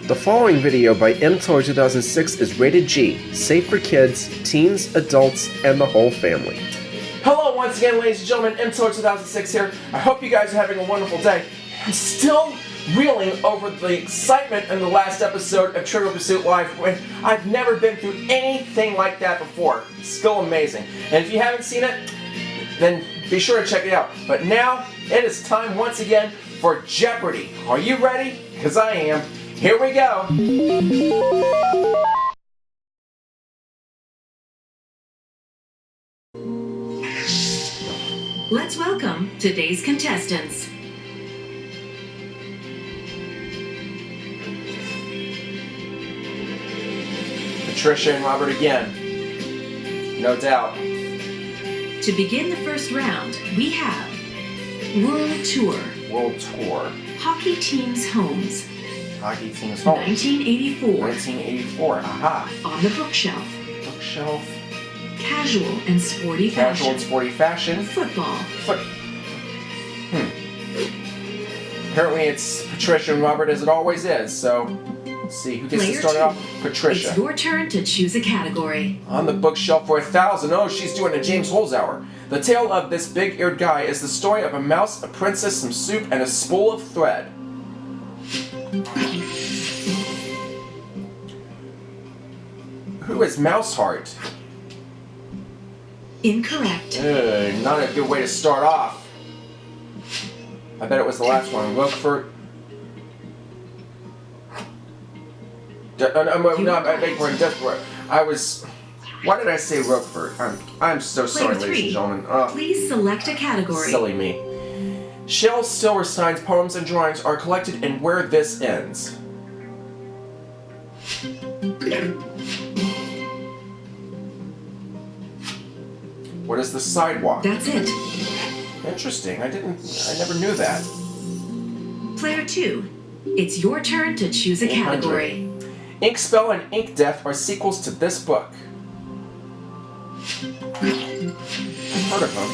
The following video by mTOR 2006 is rated G, safe for kids, teens, adults, and the whole family. Hello once again, ladies and gentlemen, mTOR 2006 here. I hope you guys are having a wonderful day. I'm still reeling over the excitement in the last episode of Trivial Pursuit Live. I've never been through anything like that before. It's still amazing. And if you haven't seen it, then be sure to check it out. But now, it is time once again for Jeopardy. Are you ready? Because I am. Here we go. Let's welcome today's contestants. Patricia and Robert again. No doubt. To begin the first round, we have World Tour. World Tour. Hockey Team's Homes. Hockey Team's Homes. 1984. 1984. Aha. On the Bookshelf. Bookshelf. Casual and Sporty Casual Fashion. and Sporty Fashion. Football. Apparently it's Patricia and Robert as it always is, so let's see who gets to start off. Patricia. It's your turn to choose a category. On the bookshelf for 1,000. Oh, she's doing a James Holzhauer. The tale of this big-eared guy is the story of a mouse, a princess, some soup, and a spool of thread. Who is Mouseheart? Incorrect. Not a good way to start off. I bet it was the last one. Roquefort. I beg your pardon. I was. Why did I say Roquefort? I'm so sorry, Player ladies and 3. gentlemen. Please select a category. Silly me. Shel Silverstein's poems and drawings are collected in Where This Ends. What is the sidewalk? That's it. Interesting. I never knew that. Player 2. It's your turn to choose a category. Inkspell and Ink Death are sequels to this book. I've heard of them.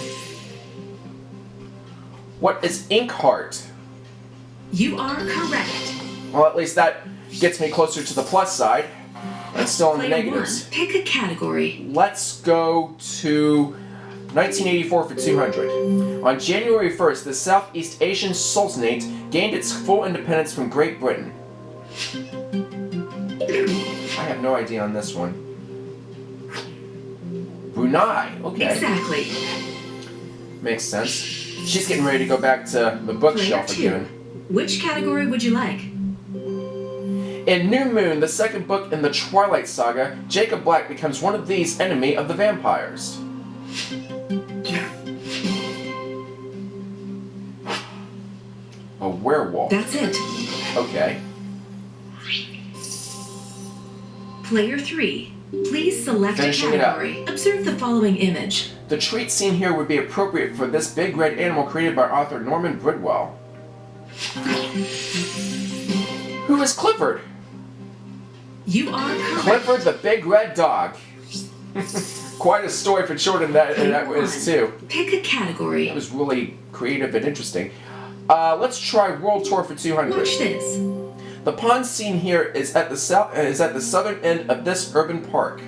What is Inkheart? You are correct. Well, at least that gets me closer to the plus side. I'm still in the Player negatives. 1. Pick a category. Let's go to 1984 for 200. On January 1st, the Southeast Asian Sultanate gained its full independence from Great Britain. I have no idea on this one. Brunei, okay. Exactly. Makes sense. She's getting ready to go back to the bookshelf Player 2. again. Which category would you like? In New Moon, the second book in the Twilight Saga, Jacob Black becomes one of these enemy of the vampires. A werewolf. That's it. Okay. Player 3. Please select Finishing a it up. category. Observe the following image. The treat seen here would be appropriate for this big red animal created by author Norman Bridwell. Who is Clifford? You are correct. Clifford the big red dog. Quite a story for children that was too. Pick a category. That was really creative and interesting. Let's try World Tour for 200. Watch this. The pond scene here is at the southern end of this urban park.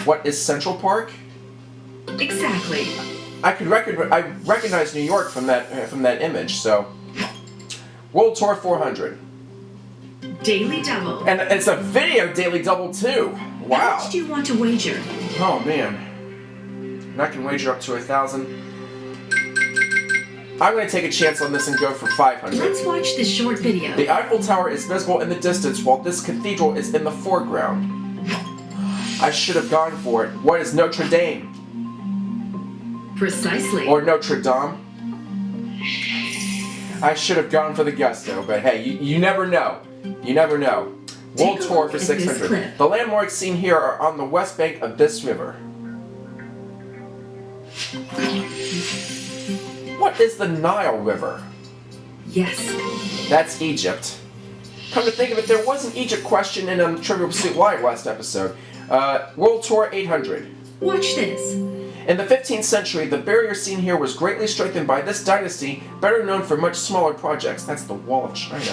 What is Central Park? Exactly. I recognize New York from that image. So, World Tour 400. Daily double. And it's a video daily double too. How Wow. much do you want to wager? Oh man. And I can wager up to 1,000. I'm going to take a chance on this and go for 500. Let's watch this short video. The Eiffel Tower is visible in the distance while this cathedral is in the foreground. I should have gone for it. What is Notre Dame? Precisely. Or Notre Dame? I should have gone for the gusto, but hey, you never know. You never know. World Take a Tour look for at this 600. clip. The landmarks seen here are on the west bank of this river. What is the Nile River? Yes. That's Egypt. Come to think of it, there was an Egypt question in Trivial Pursuit Live last episode. World Tour 800. Watch this. In the 15th century, the barrier seen here was greatly strengthened by this dynasty, better known for much smaller projects. That's the Wall of China.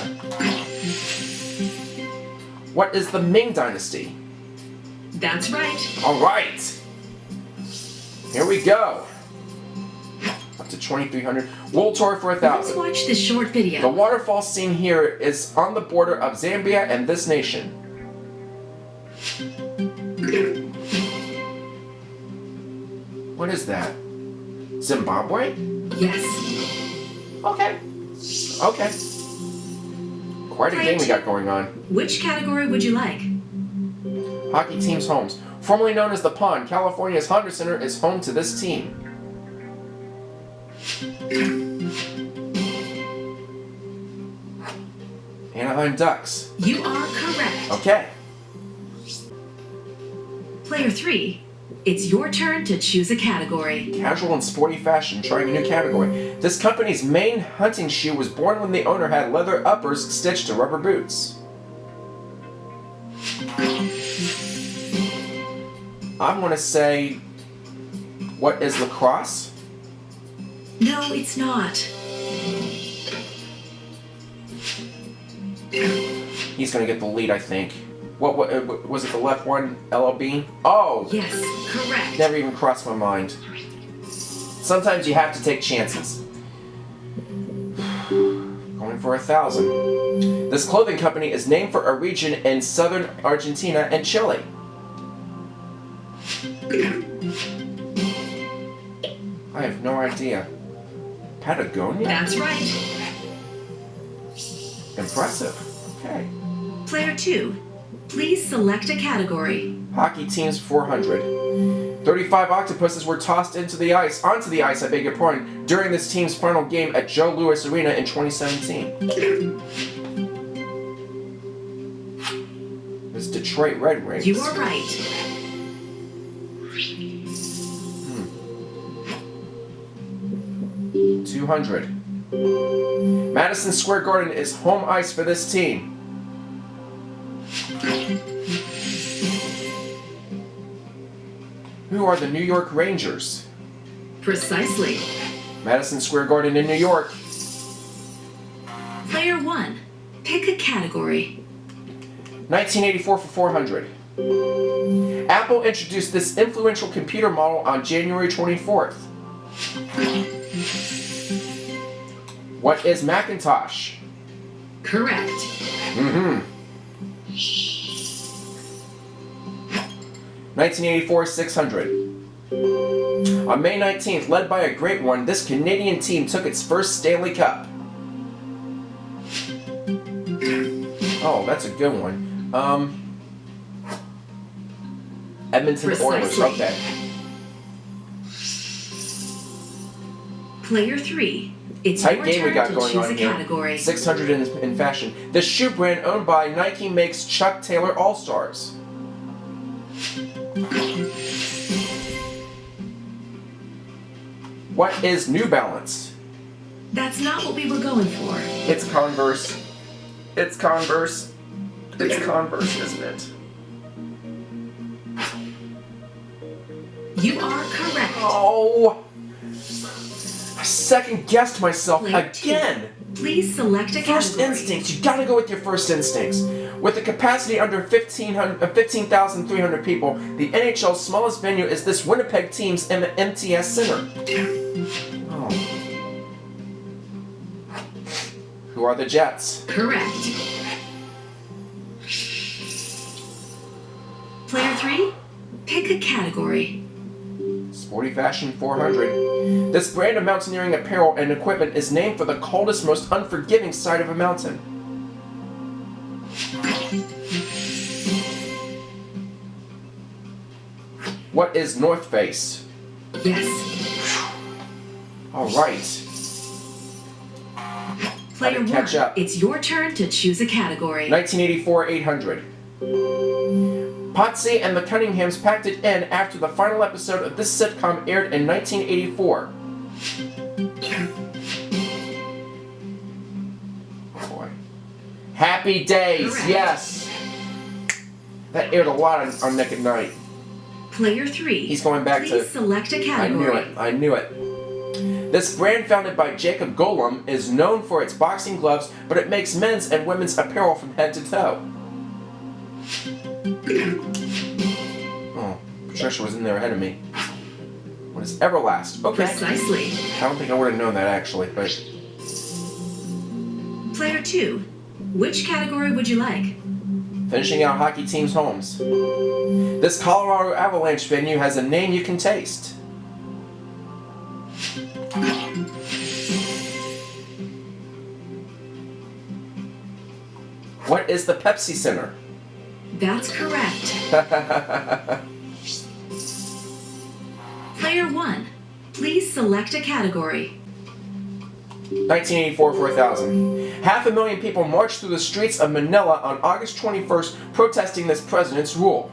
What is the Ming Dynasty? That's right. All right. Here we go. Up to 2,300. World Tour for 1,000. Let's watch this short video. The waterfall seen here is on the border of Zambia and this nation. What is that? Zimbabwe? Yes. Okay. Okay. Quite a game we got going on. Which category would you like? Hockey team's homes. Formerly known as the Pond, California's Honda Center is home to this team. Anaheim Ducks. You are correct. Okay. Player 3, it's your turn to choose a category. Casual and sporty fashion, trying a new category. This company's main hunting shoe was born when the owner had leather uppers stitched to rubber boots. I'm going to say, what is lacrosse? No, it's not. He's going to get the lead, I think. What was it, the left one, LLB? Oh! Yes, correct. Never even crossed my mind. Sometimes you have to take chances. Going for 1,000. This clothing company is named for a region in southern Argentina and Chile. I have no idea. Patagonia? That's right. Impressive. Okay. Player 2, please select a category. Hockey teams 400. 35 octopuses were tossed onto the ice, I beg your pardon, during this team's final game at Joe Louis Arena in 2017. It's Detroit Red Wings. You are right. 200. Madison Square Garden is home ice for this team. Who are the New York Rangers? Precisely. Madison Square Garden in New York. Player 1, pick a category. 1984 for 400. Apple introduced this influential computer model on January 24th. What is Macintosh? Correct. Mm-hmm. 1984, 600. On May 19th, led by a great one, this Canadian team took its first Stanley Cup. Oh, that's a good one. Edmonton Oilers, Precisely. okay. Player 3, it's Tight your game we turn got to going choose on a here. category. 600 in fashion. The shoe brand owned by Nike makes Chuck Taylor All-Stars. What is New Balance? That's not what we were going for. It's Converse. It's Converse. It's Converse, isn't it? You are correct. Oh! I second-guessed myself Player again! 2, please select a First category. instincts, you gotta go with your first instincts. With a capacity under 15,300 people, the NHL's smallest venue is this Winnipeg team's MTS Center. Oh. Who are the Jets? Correct. Player 3, pick a category. Sporty Fashion 400. This brand of mountaineering apparel and equipment is named for the coldest, most unforgiving side of a mountain. What is North Face? Yes. All right. Player Gotta catch 1, up. it's your turn to choose a category. 1984 800. Potsy and the Cunninghams packed it in after the final episode of this sitcom aired in 1984. Oh boy. Happy Days, Correct. yes! That aired a lot on Nick at Night. Player 3. He's going back Please select a category. I knew it. This brand, founded by Jacob Golum, is known for its boxing gloves, but it makes men's and women's apparel from head to toe. Oh, Patricia was in there ahead of me. What is Everlast? Okay. Precisely. I don't think I would have known that, actually, but... Player 2. Which category would you like? Finishing out hockey teams' homes. This Colorado Avalanche venue has a name you can taste. What is the Pepsi Center? That's correct. Player 1. Please select a category. 1984 for 1,000. 500,000 people marched through the streets of Manila on August 21st protesting this president's rule.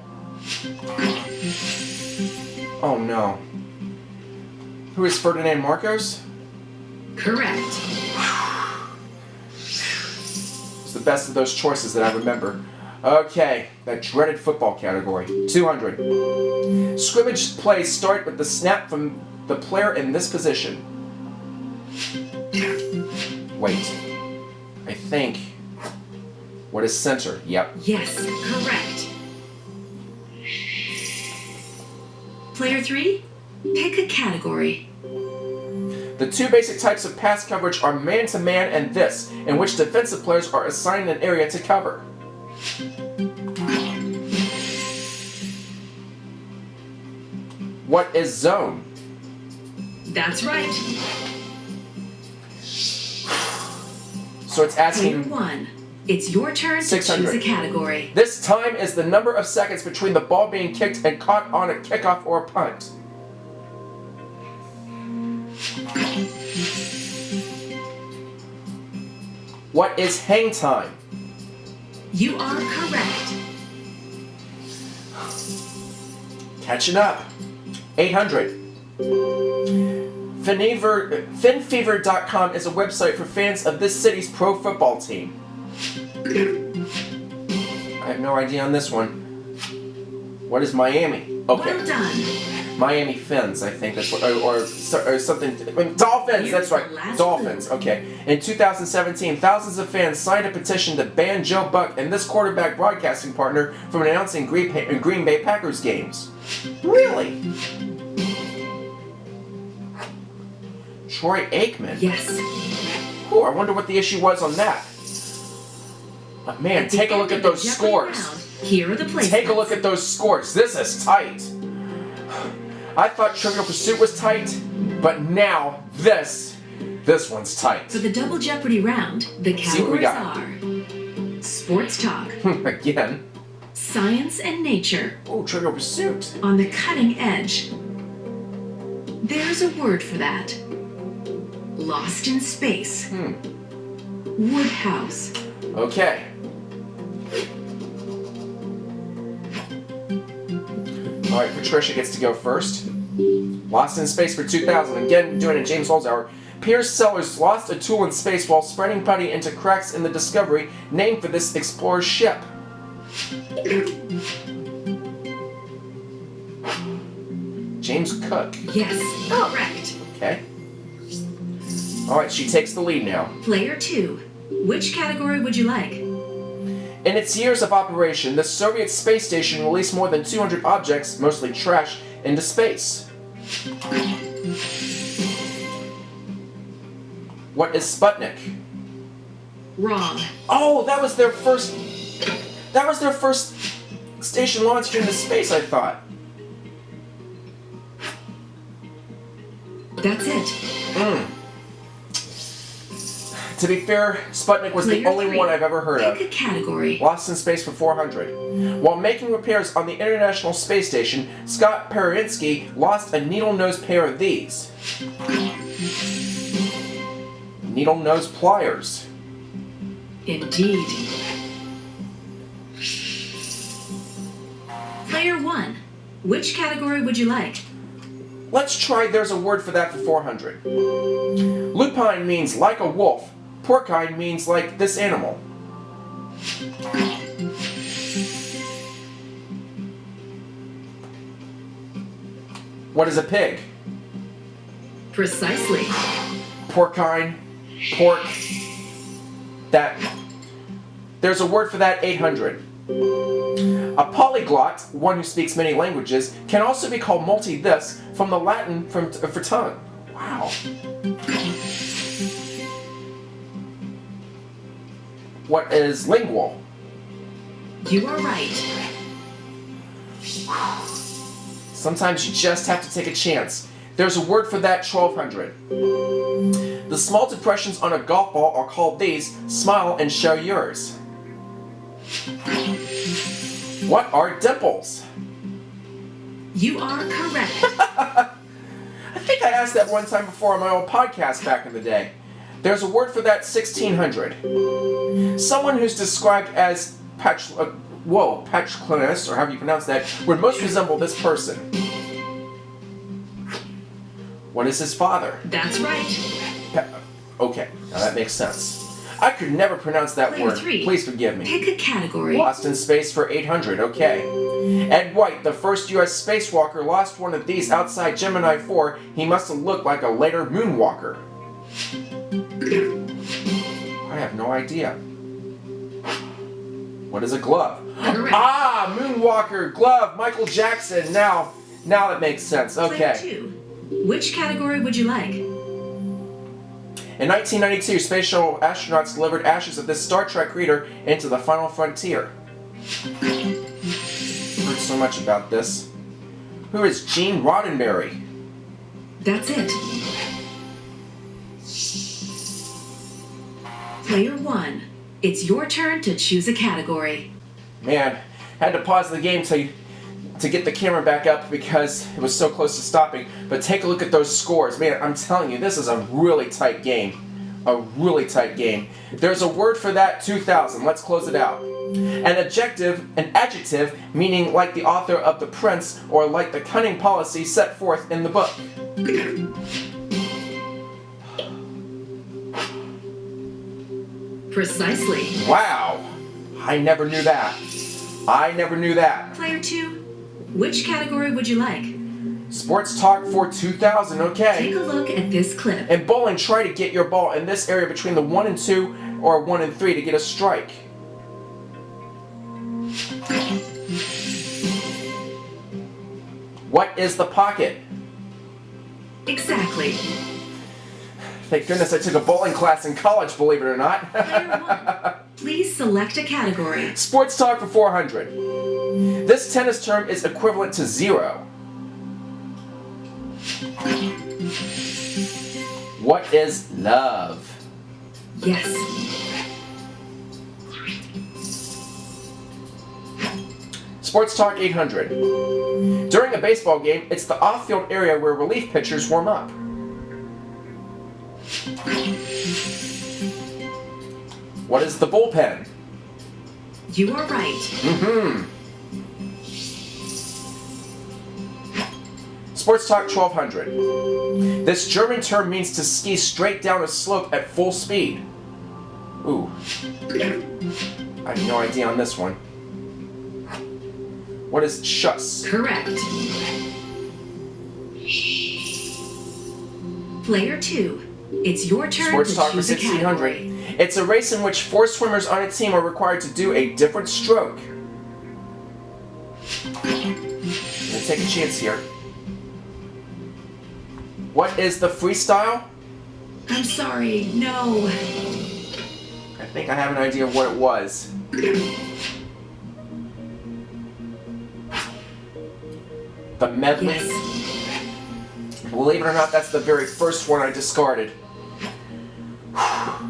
Oh no. Who is Ferdinand Marcos? Correct. It's the best of those choices that I remember. Okay, that dreaded football category. 200. Scrimmage plays start with the snap from the player in this position. Wait. I think... What is center? Yep. Yes, correct. Player 3, pick a category. The two basic types of pass coverage are man-to-man and this, in which defensive players are assigned an area to cover. What is zone? That's right. So it's asking... Player 1, it's your turn to 600. choose a category. This time is the number of seconds between the ball being kicked and caught on a kickoff or a punt. What is hang time? You are correct. Catching up. 800. Finfever.com is a website for fans of this city's pro football team. I have no idea on this one. What is Miami? Okay. Well done. Miami Fins, I think that's what, or something. Dolphins, that's right. Dolphins, okay. In 2017, thousands of fans signed a petition to ban Joe Buck and this quarterback broadcasting partner from announcing Green Bay Packers games. Really? Troy Aikman? Yes. Oh, I wonder what the issue was on that. But man, take a look at those scores. Here are the placements. Take a look at those scores. This is tight. I thought Trivial Pursuit was tight, but now this one's tight. For the double Jeopardy round, the categories are Sports Talk, Again. Science and Nature, Oh, Trivial Pursuit. On the Cutting Edge. There's a word for that. Lost in Space. Woodhouse. Okay. Alright, Patricia gets to go first. Lost in Space for 2,000. Again, doing a James Holzhauer. Piers Sellers lost a tool in space while spreading putty into cracks in the Discovery, named for this explorer's ship. James Cook. Yes, correct. Okay. Alright, she takes the lead now. Player 2. Which category would you like? In its years of operation, the Soviet space station released more than 200 objects, mostly trash, into space. What is Sputnik? Wrong. Oh, that was their first station launched into space, I thought. That's it. To be fair, Sputnik was the only one I've ever heard of. Pick a category. Lost in Space for 400. While making repairs on the International Space Station, Scott Perinsky lost a needle-nosed pair of these. Needle-nosed pliers. Indeed. Player 1. Which category would you like? Let's try There's a Word for That for 400. Lupine means like a wolf. Porcine means like this animal. What is a pig? Precisely. Porcine, pork. That. There's a word for that, 800. A polyglot, one who speaks many languages, can also be called multi-this, from the Latin for tongue. Wow. What is lingual? You are right. Sometimes you just have to take a chance. There's a word for that, 1200. The small depressions on a golf ball are called these. Smile and show yours. What are dimples? You are correct. I think I asked that one time before on my old podcast back in the day. There's a word for that, 1600. Someone who's described as petulant, or however you pronounce that, would most resemble this person. What is his father? That's right. Okay, now that makes sense. I could never pronounce that Player word. 3. Please forgive me. Pick a category. Lost in space for 800, okay. Ed White, the first U.S. spacewalker, lost one of these outside Gemini 4. He must have looked like a later moonwalker. I have no idea. What is a glove? Correct. Ah, moonwalker, glove, Michael Jackson. Now it makes sense. Player Okay. 2. Which category would you like? In 1992, space shuttle astronauts delivered ashes of this Star Trek reader into the final frontier. Heard so much about this. Who is Gene Roddenberry? That's it. Player 1. It's your turn to choose a category. Man, had to pause the game to get the camera back up because it was so close to stopping. But take a look at those scores. Man, I'm telling you, this is a really tight game. A really tight game. There's a word for that, 2000. Let's close it out. An adjective, meaning like the author of The Prince or like the cunning policy set forth in the book. Precisely. Wow. I never knew that. Player 2. Which category would you like? Sports Talk for 2000, okay. Take a look at this clip. In bowling, try to get your ball in this area between the 1 and 2 or 1 and 3 to get a strike. What is the pocket? Exactly. Thank goodness I took a bowling class in college, believe it or not. Player 1. Please select a category. Sports Talk for 400. This tennis term is equivalent to 0. What is love? Yes. Sports Talk 800. During a baseball game, it's the off-field area where relief pitchers warm up. What is the bullpen? You are right. Sports Talk 1200. This German term means to ski straight down a slope at full speed. Ooh. I have no idea on this one. What is schuss? Correct. Player 2. It's your turn Sports to Talk for choose a 1600. category. It's a race in which 4 swimmers on a team are required to do a different stroke. I'm gonna take a chance here. What is the freestyle? I'm sorry, no. I think I have an idea of what it was. The medley. Yes. Believe it or not, that's the very first one I discarded.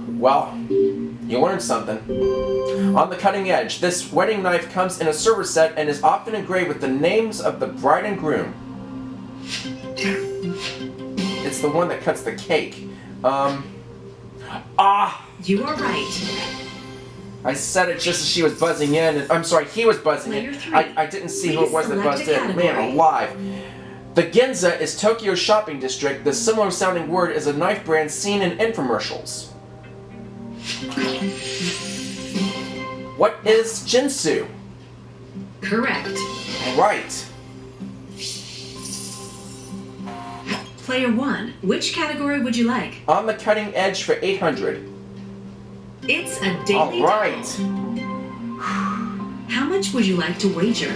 Well, you learned something. On the cutting edge, this wedding knife comes in a server set and is often engraved with the names of the bride and groom. It's the one that cuts the cake. You are right. I said it just as she was buzzing in. I'm sorry, he was buzzing Player in. 3. I didn't see who it was that Please buzzed select a in. Man, category. alive. The Ginza is Tokyo's shopping district. The similar sounding word is a knife brand seen in infomercials. What is Jinsu? Correct. Right. Player 1, which category would you like? On the cutting edge for 800. It's a daily All right. double. How much would you like to wager?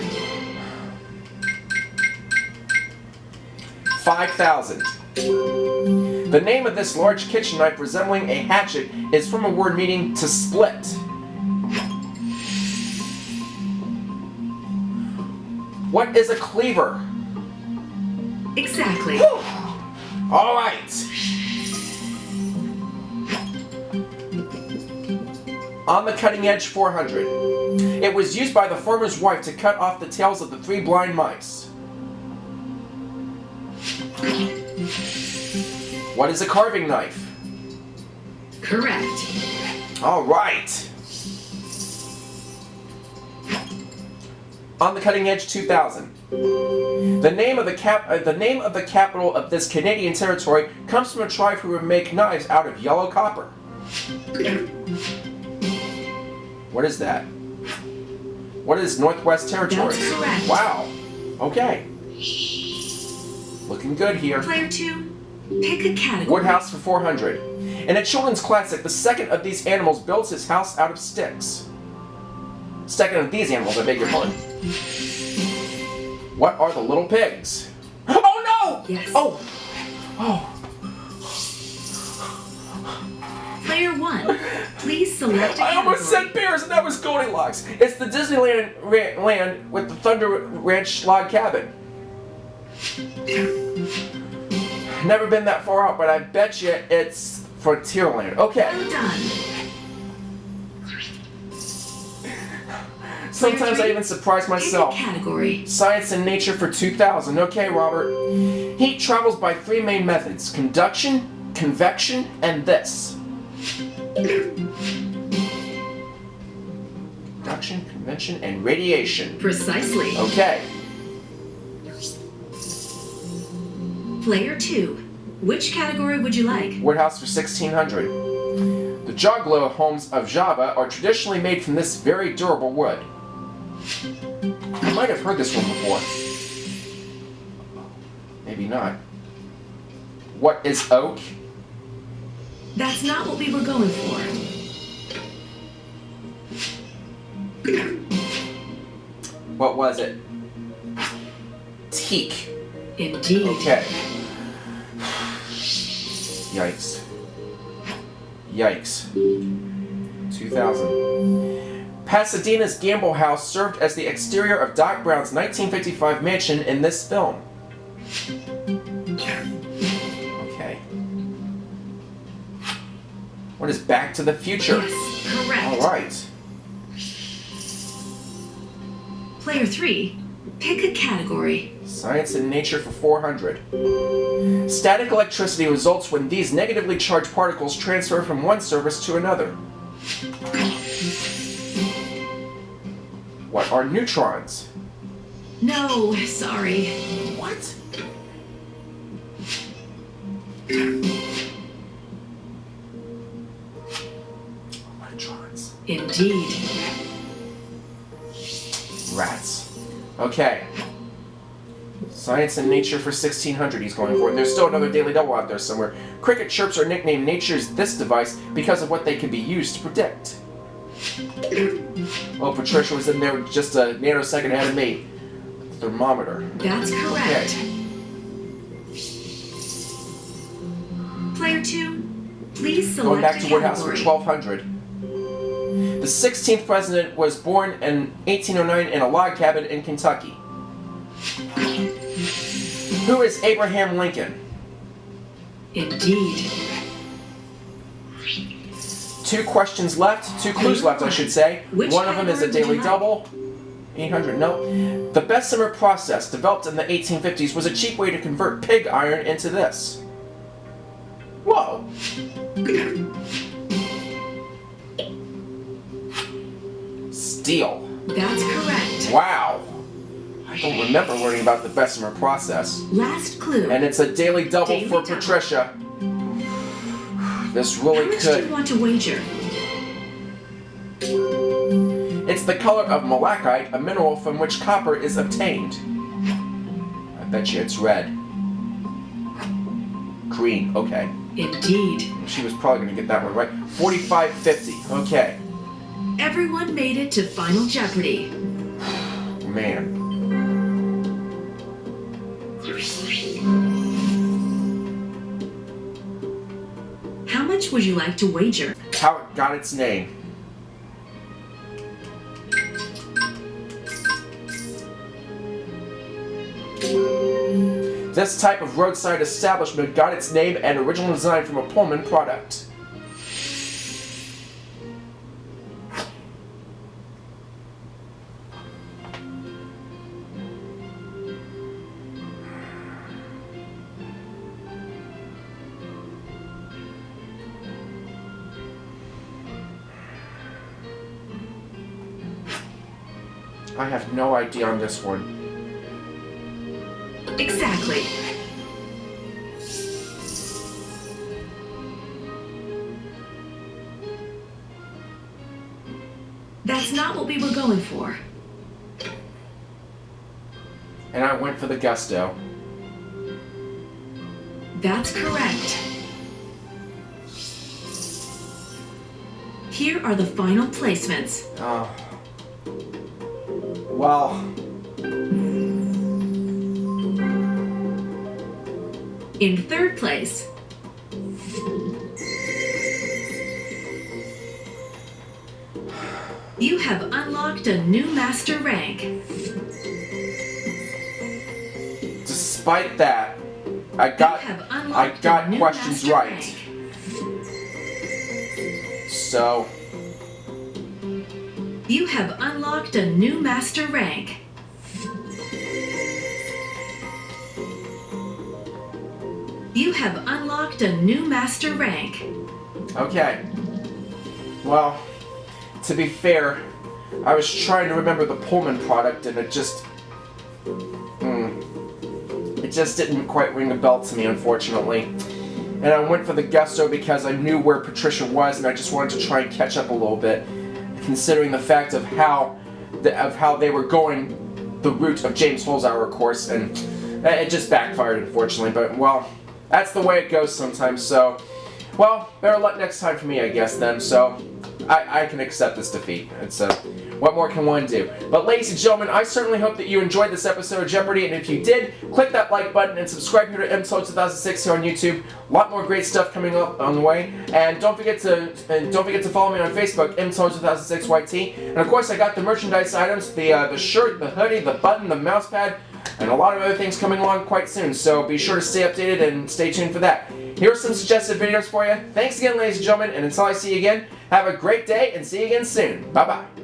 5,000. The name of this large kitchen knife resembling a hatchet is from a word meaning to split. What is a cleaver? Exactly. Whew. All right. On the cutting edge 400. It was used by the farmer's wife to cut off the tails of the 3 blind mice. What is a carving knife? Correct. All right. On the cutting edge 2000. The name of the capital of this Canadian territory comes from a tribe who would make knives out of yellow copper. What is that? What is Northwest Territories? That's correct. Wow. Okay. Looking good here. Player 2, pick a category. Woodhouse for 400. In a children's classic, the second of these animals builds his house out of sticks. Second of these animals, I beg your pardon. What are the little pigs? Oh no! Yes. Oh! Oh! Player 1, please select a I category. almost said bears and that was Goldilocks. It's the Disneyland land with the Thunder Ranch log cabin. Never been that far out, but I bet you it's Frontierland. Okay. Well done. Sometimes I even surprise myself. Pick a category. Science and nature for 2000. Okay, Robert. Heat travels by 3 main methods: conduction, convection, and this. Conduction, convection, and radiation. Precisely. Okay. Player 2, which category would you like? Woodhouse for 1600. The joglo homes of Java are traditionally made from this very durable wood. I might have heard this one before. Maybe not. What is oak? That's not what we were going for. What was it? Teak. Indeed. Okay. Yikes. Yikes. 2000. Pasadena's Gamble House served as the exterior of Doc Brown's 1955 mansion in this film. Okay. What is Back to the Future? Yes, correct. All right. Player 3, pick a category. Science and nature for 400. Static electricity results when these negatively charged particles transfer from one surface to another. What are neutrons? No, sorry. What? Electrons. Indeed. Rats. Okay. Science and nature for 1600 he's going for. And there's still another daily double out there somewhere. Cricket chirps are nicknamed Nature's this device because of what they can be used to predict. Well, Patricia was in there just a nanosecond ahead of me. Thermometer. That's correct. Okay. Player 2, please select Going back to a Woodhouse for category. 1200. The 16th president was born in 1809 in a log cabin in Kentucky. Who is Abraham Lincoln? Indeed. 2 questions left, 2 clues left, I should say. Which One of them is a category daily would you like? double. 800, no. The Bessemer process, developed in the 1850s, was a cheap way to convert pig iron into this. Whoa. Steel. That's correct. Wow. I don't remember learning about the Bessemer process. Last clue. And it's a daily double Daily for double. Patricia. This How really much do could. you want to wager? It's the color of malachite, a mineral from which copper is obtained. I bet you it's red. Green, okay. Indeed. She was probably going to get that one right. 4550, okay. Everyone made it to Final Jeopardy. Man. How much would you like to wager? How it got its name. This type of roadside establishment got its name and original design from a Pullman product. I have no idea on this one. Exactly. That's not what we were going for. And I went for the gusto. That's correct. Here are the final placements. Oh. Well. In third place, you have unlocked a new master rank. Despite that, I got questions right. So, you have unlocked a new master rank. You have unlocked a new master rank. okay. Well, to be fair, I was trying to remember the Pullman product and it just didn't quite ring a bell to me, unfortunately. And I went for the gusto because I knew where Patricia was and I just wanted to try and catch up a little bit, considering the fact of how they were going the route of James Holzhauer, of course, and it just backfired, unfortunately. But, well, that's the way it goes sometimes, so, well, better luck next time for me, I guess, then, so I can accept this defeat. It's, what more can one do? But, ladies and gentlemen, I certainly hope that you enjoyed this episode of Jeopardy, and if you did, click that like button and subscribe here to MTOL2006 here on YouTube. A lot more great stuff coming up on the way, and don't forget to follow me on Facebook, MTOL2006YT, and of course, I got the merchandise items, the shirt, the hoodie, the button, the mouse pad, and a lot of other things coming along quite soon, so be sure to stay updated and stay tuned for that. Here are some suggested videos for you. Thanks again, ladies and gentlemen, and until I see you again, have a great day and see you again soon. Bye-bye.